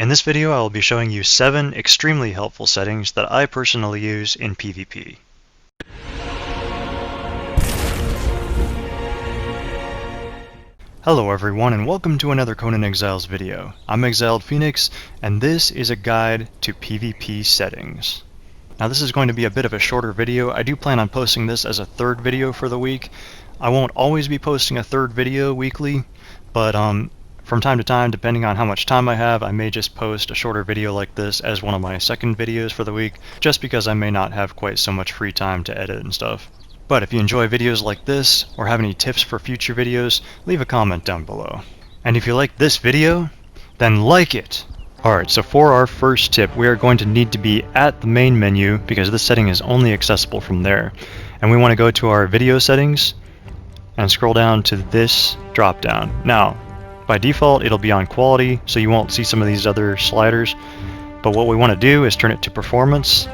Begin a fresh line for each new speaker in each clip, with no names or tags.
In this video, I will be showing you 7 extremely helpful settings that I personally use in PvP. Hello everyone, and welcome to another Conan Exiles video. I'm Exiled Phoenix, and this is a guide to PvP settings. Now this is going to be a bit of a shorter video. I do plan on posting this as a third video for the week. I won't always be posting a third video weekly, but from time to time, depending on how much time I have, I may just post a shorter video like this as one of my second videos for the week, just because I may not have quite so much free time to edit and stuff. But if you enjoy videos like this, or have any tips for future videos, leave a comment down below. And if you like this video, then like it! Alright, so for our first tip, we are going to need to be at the main menu, because this setting is only accessible from there. And we want to go to our video settings, and scroll down to this drop down. Now, by default, it'll be on quality, so you won't see some of these other sliders. But what we want to do is turn it to performance.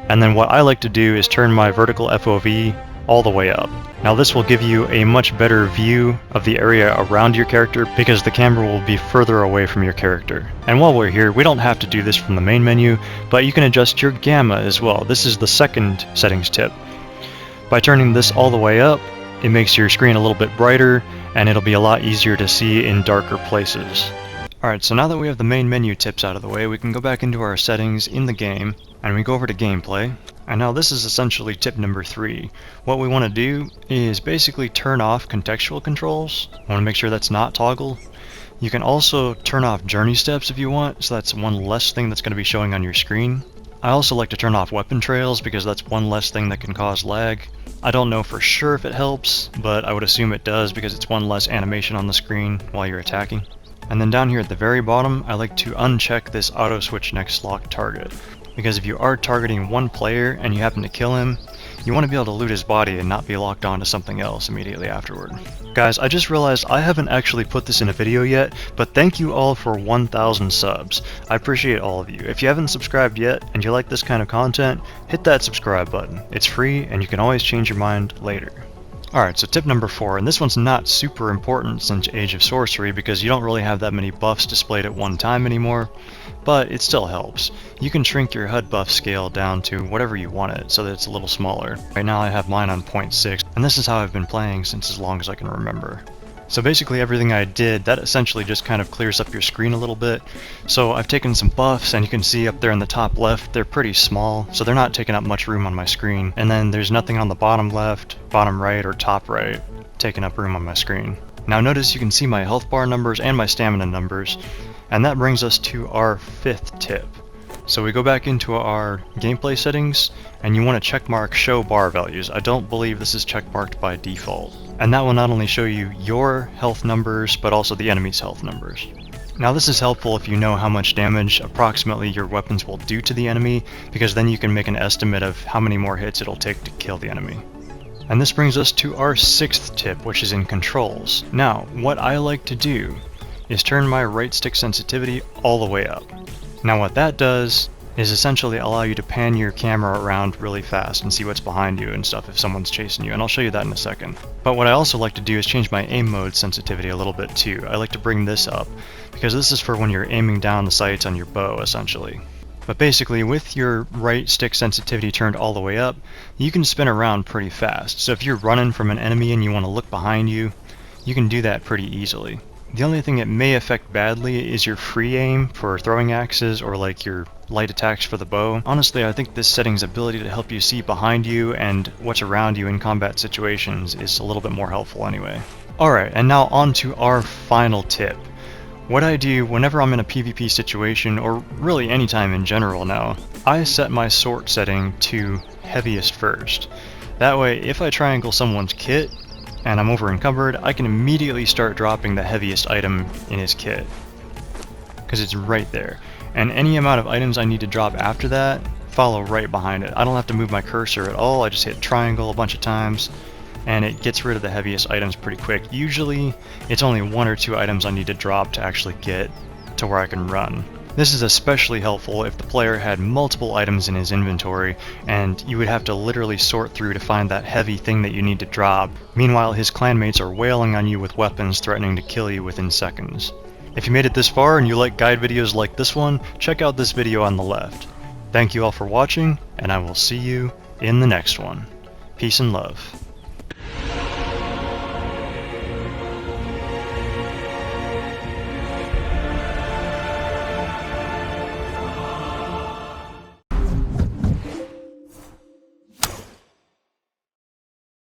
And then what I like to do is turn my vertical FOV all the way up. Now this will give you a much better view of the area around your character because the camera will be further away from your character. And while we're here, we don't have to do this from the main menu, but you can adjust your gamma as well. This is the second settings tip. By turning this all the way up, it makes your screen a little bit brighter, and it'll be a lot easier to see in darker places. Alright, so now that we have the main menu tips out of the way, we can go back into our settings in the game, and we go over to gameplay. And now this is essentially tip number 3. What we want to do is basically turn off contextual controls. I want to make sure that's not toggle. You can also turn off journey steps if you want, so that's one less thing that's going to be showing on your screen. I also like to turn off weapon trails because that's one less thing that can cause lag. I don't know for sure if it helps, but I would assume it does because it's one less animation on the screen while you're attacking. And then down here at the very bottom, I like to uncheck this auto switch next lock target. Because if you are targeting one player and you happen to kill him, you want to be able to loot his body and not be locked on to something else immediately afterward. Guys, I just realized I haven't actually put this in a video yet, but thank you all for 1,000 subs. I appreciate all of you. If you haven't subscribed yet and you like this kind of content, hit that subscribe button. It's free and you can always change your mind later. Alright, so tip number 4, and this one's not super important since Age of Sorcery because you don't really have that many buffs displayed at one time anymore, but it still helps. You can shrink your HUD buff scale down to whatever you want it so that it's a little smaller. Right now I have mine on 0.6, and this is how I've been playing since as long as I can remember. So basically everything I did, that essentially just kind of clears up your screen a little bit. So I've taken some buffs, and you can see up there in the top left, they're pretty small, so they're not taking up much room on my screen. And then there's nothing on the bottom left, bottom right, or top right taking up room on my screen. Now notice you can see my health bar numbers and my stamina numbers, and that brings us to our 5th tip. So we go back into our gameplay settings, and you want to checkmark show bar values. I don't believe this is checkmarked by default. And that will not only show you your health numbers, but also the enemy's health numbers. Now this is helpful if you know how much damage approximately your weapons will do to the enemy, because then you can make an estimate of how many more hits it'll take to kill the enemy. And this brings us to our 6th tip, which is in controls. Now, what I like to do is turn my right stick sensitivity all the way up. Now what that does is essentially allow you to pan your camera around really fast and see what's behind you and stuff if someone's chasing you, and I'll show you that in a second. But what I also like to do is change my aim mode sensitivity a little bit too. I like to bring this up, because this is for when you're aiming down the sights on your bow essentially. But basically with your right stick sensitivity turned all the way up, you can spin around pretty fast. So if you're running from an enemy and you want to look behind you, you can do that pretty easily. The only thing it may affect badly is your free aim for throwing axes or like your light attacks for the bow. Honestly, I think this setting's ability to help you see behind you and what's around you in combat situations is a little bit more helpful anyway. Alright, and now on to our final tip. What I do whenever I'm in a PvP situation, or really anytime in general now, I set my sort setting to heaviest first. That way, if I triangle someone's kit, and I'm over encumbered, I can immediately start dropping the heaviest item in his kit, because it's right there. And any amount of items I need to drop after that follow right behind it. I don't have to move my cursor at all, I just hit triangle a bunch of times, and it gets rid of the heaviest items pretty quick. Usually, it's only 1 or 2 items I need to drop to actually get to where I can run. This is especially helpful if the player had multiple items in his inventory, and you would have to literally sort through to find that heavy thing that you need to drop. Meanwhile, his clanmates are wailing on you with weapons threatening to kill you within seconds. If you made it this far and you like guide videos like this one, check out this video on the left. Thank you all for watching, and I will see you in the next one. Peace and love.